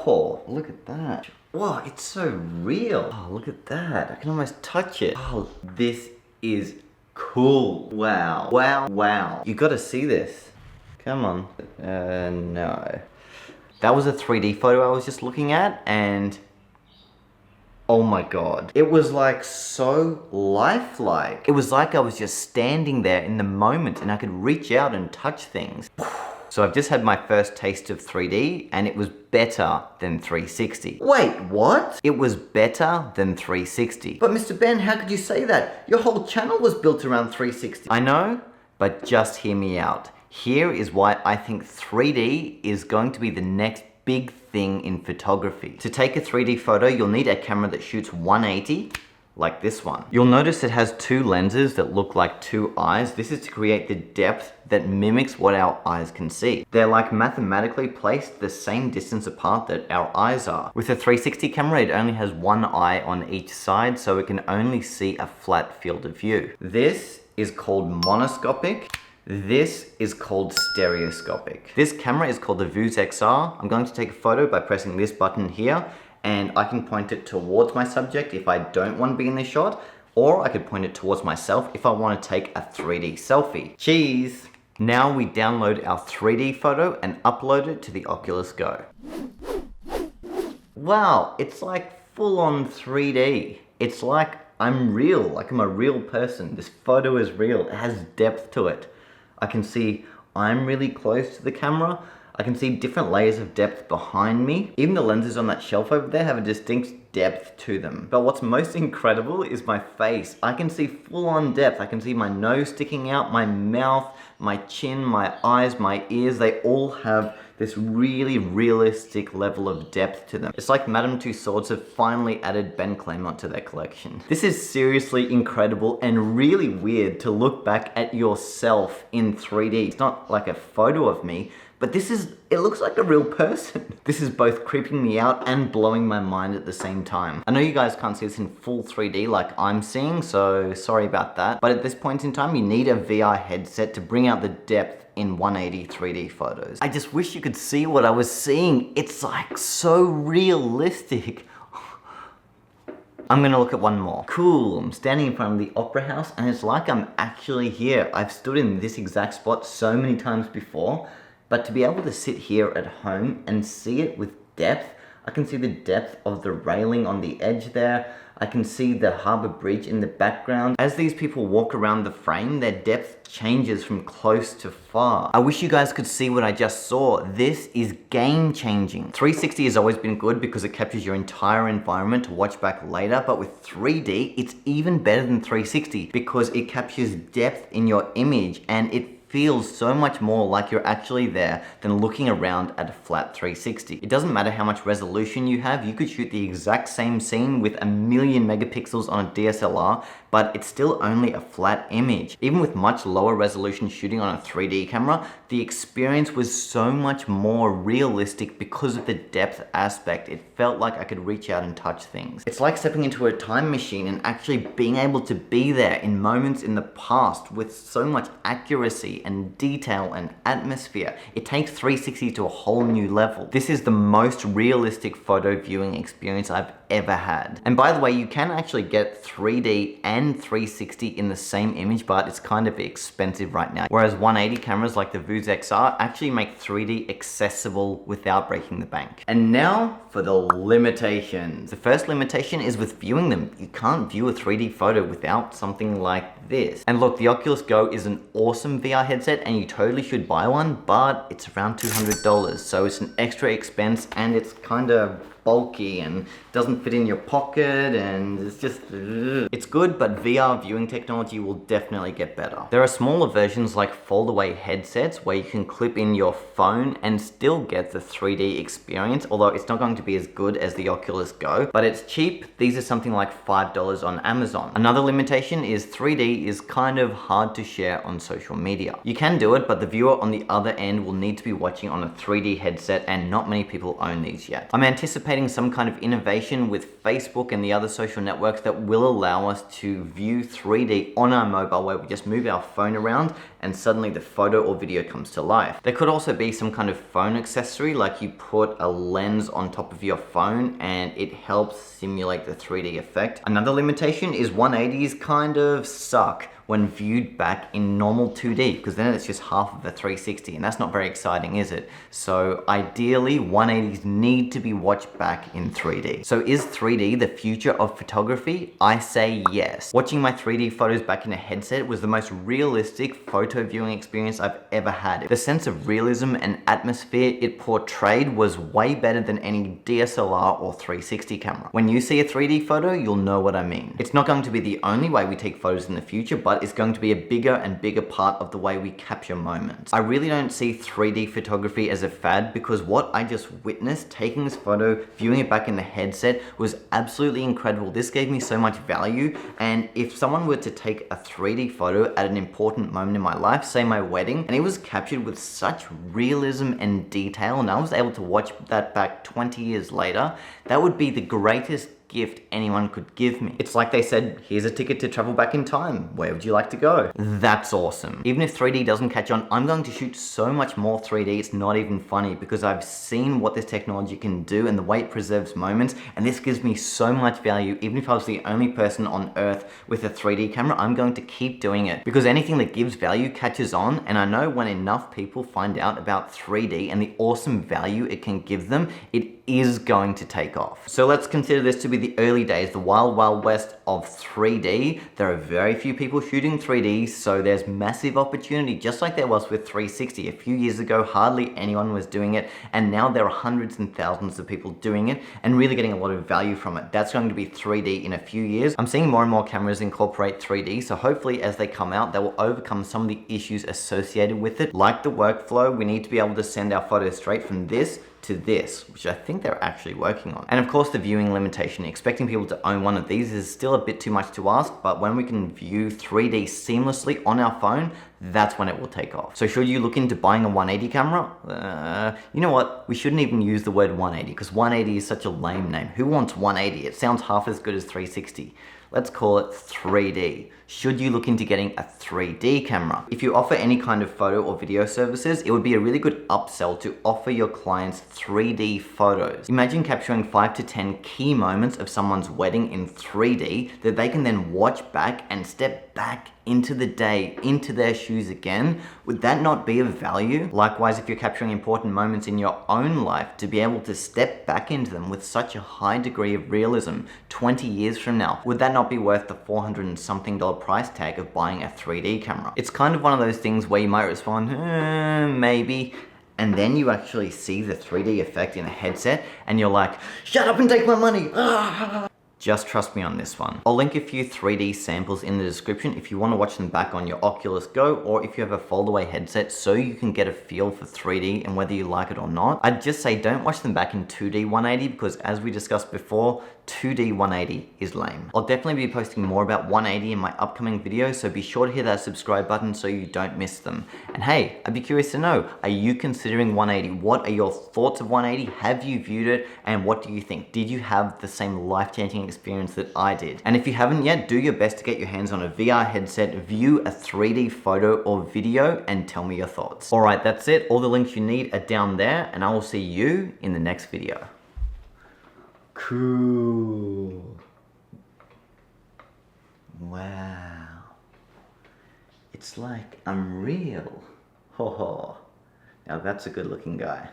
Oh, look at that. Wow, it's so real. Oh, look at that. I can almost touch it. Oh, this is cool. Wow. Wow, wow. You gotta see this. Come on. No. That was a 3D photo I was just looking at, and oh my god. It was like so lifelike. It was like I was just standing there in the moment and I could reach out and touch things. So I've just had my first taste of 3D and it was better than 360. Wait, what? It was better than 360. But Mr. Ben, how could you say that? Your whole channel was built around 360. I know, but just hear me out. Here is why I think 3D is going to be the next big thing in photography. To take a 3D photo, you'll need a camera that shoots 180, like this one. You'll notice it has two lenses that look like two eyes. This is to create the depth that mimics what our eyes can see. They're like mathematically placed the same distance apart that our eyes are. With a 360 camera, it only has one eye on each side, so it can only see a flat field of view. This is called monoscopic. This is called stereoscopic. This camera is called the Vuz XR. I'm going to take a photo by pressing this button here, and I can point it towards my subject if I don't want to be in the shot, or I could point it towards myself if I want to take a 3D selfie. Cheese! Now we download our 3D photo and upload it to the Oculus Go. Wow, it's like full-on 3D. It's like I'm real, like I'm a real person. This photo is real, it has depth to it. I can see I'm really close to the camera. I can see different layers of depth behind me. Even the lenses on that shelf over there have a distinct depth to them. But what's most incredible is my face. I can see full-on depth. I can see my nose sticking out, my mouth, my chin, my eyes, my ears. They all have this really realistic level of depth to them. It's like Madame Tussauds have finally added Ben Claremont to their collection. This is seriously incredible and really weird to look back at yourself in 3D. It's not like a photo of me, but it looks like a real person. This is both creeping me out and blowing my mind at the same time. I know you guys can't see this in full 3D like I'm seeing, so sorry about that. But at this point in time, you need a VR headset to bring out the depth in 180 3D photos. I just wish you could see what I was seeing. It's like so realistic. I'm gonna look at one more. Cool, I'm standing in front of the Opera House and it's like I'm actually here. I've stood in this exact spot so many times before, but to be able to sit here at home and see it with depth, I can see the depth of the railing on the edge there. I can see the Harbour Bridge in the background. As these people walk around the frame, their depth changes from close to far. I wish you guys could see what I just saw. This is game-changing. 360 has always been good because it captures your entire environment to watch back later, but with 3D, it's even better than 360 because it captures depth in your image and it feels so much more like you're actually there than looking around at a flat 360. It doesn't matter how much resolution you have, you could shoot the exact same scene with 1,000,000 megapixels on a DSLR, but it's still only a flat image. Even with much lower resolution shooting on a 3D camera, the experience was so much more realistic because of the depth aspect. It felt like I could reach out and touch things. It's like stepping into a time machine and actually being able to be there in moments in the past with so much accuracy and detail and atmosphere. It takes 360 to a whole new level. This is the most realistic photo viewing experience I've ever had. And by the way, you can actually get 3D and 360 in the same image, but it's kind of expensive right now. Whereas 180 cameras like the Vuz XR actually make 3D accessible without breaking the bank. And now for the limitations. The first limitation is with viewing them. You can't view a 3D photo without something like this. And look, the Oculus Go is an awesome VR headset and you totally should buy one, but it's around $200. So it's an extra expense and it's kind of bulky and doesn't fit in your pocket and it's just it's good, but VR viewing technology will definitely get better. There are smaller versions like fold-away headsets where you can clip in your phone and still get the 3D experience, although it's not going to be as good as the Oculus Go, but it's cheap. These are something like $5 on Amazon. Another limitation is 3D is kind of hard to share on social media. You can do it, but the viewer on the other end will need to be watching on a 3D headset and not many people own these yet. I'm anticipating anticipating some kind of innovation with Facebook and the other social networks that will allow us to view 3D on our mobile, where we just move our phone around and suddenly the photo or video comes to life. There could also be some kind of phone accessory, like you put a lens on top of your phone and it helps simulate the 3D effect. Another limitation is 180s kind of suck when viewed back in normal 2D, because then it's just half of a 360, and that's not very exciting, is it? So ideally, 180s need to be watched back in 3D. So is 3D the future of photography? I say yes. Watching my 3D photos back in a headset was the most realistic photo viewing experience I've ever had. The sense of realism and atmosphere it portrayed was way better than any DSLR or 360 camera. When you see a 3D photo, you'll know what I mean. It's not going to be the only way we take photos in the future, but it's going to be a bigger and bigger part of the way we capture moments. I really don't see 3D photography as a fad, because what I just witnessed taking this photo, viewing it back in the headset, was absolutely incredible. This gave me so much value, and if someone were to take a 3D photo at an important moment in my life, say my wedding, and it was captured with such realism and detail, and I was able to watch that back 20 years later, that would be the greatest gift anyone could give me. It's like they said, here's a ticket to travel back in time. Where would you like to go? That's awesome. Even if 3D doesn't catch on, I'm going to shoot so much more 3D, it's not even funny, because I've seen what this technology can do and the way it preserves moments, and this gives me so much value. Even if I was the only person on earth with a 3D camera, I'm going to keep doing it, because anything that gives value catches on, and I know when enough people find out about 3D and the awesome value it can give them, it is going to take off. So let's consider this to be the early days, the wild, wild west of 3D. There are very few people shooting 3D, so there's massive opportunity, just like there was with 360. A few years ago, hardly anyone was doing it, and now there are hundreds and thousands of people doing it and really getting a lot of value from it. That's going to be 3D in a few years. I'm seeing more and more cameras incorporate 3D, so hopefully as they come out, they will overcome some of the issues associated with it, like the workflow. We need to be able to send our photos straight from this to this, which I think they're actually working on. And of course, the viewing limitation. Expecting people to own one of these is still a bit too much to ask, but when we can view 3D seamlessly on our phone, that's when it will take off. So should you look into buying a 180 camera? You know what? We shouldn't even use the word 180, because 180 is such a lame name. Who wants 180? It sounds half as good as 360. Let's call it 3D. Should you look into getting a 3D camera? If you offer any kind of photo or video services, it would be a really good upsell to offer your clients 3D photos. Imagine capturing 5 to 10 key moments of someone's wedding in 3D that they can then watch back and step back into the day, into their shoes again. Would that not be of value? Likewise, if you're capturing important moments in your own life, to be able to step back into them with such a high degree of realism 20 years from now, would that not be worth the $400 and something price tag of buying a 3D camera? It's kind of one of those things where you might respond, maybe, and then you actually see the 3D effect in a headset and you're like, shut up and take my money. Just trust me on this one. I'll link a few 3D samples in the description if you want to watch them back on your Oculus Go, or if you have a foldaway headset, so you can get a feel for 3D and whether you like it or not. I'd just say don't watch them back in 2D 180, because as we discussed before, 2D 180 is lame. I'll definitely be posting more about 180 in my upcoming videos, so be sure to hit that subscribe button so you don't miss them. And hey, I'd be curious to know, are you considering 180? What are your thoughts of 180? Have you viewed it? And what do you think? Did you have the same life-changing experience that I did? And if you haven't yet, do your best to get your hands on a VR headset, view a 3D photo or video, and tell me your thoughts. All right, that's it. All the links you need are down there, and I will see you in the next video. Cool. Wow. It's like I'm real. Ho ho. Now that's a good looking guy.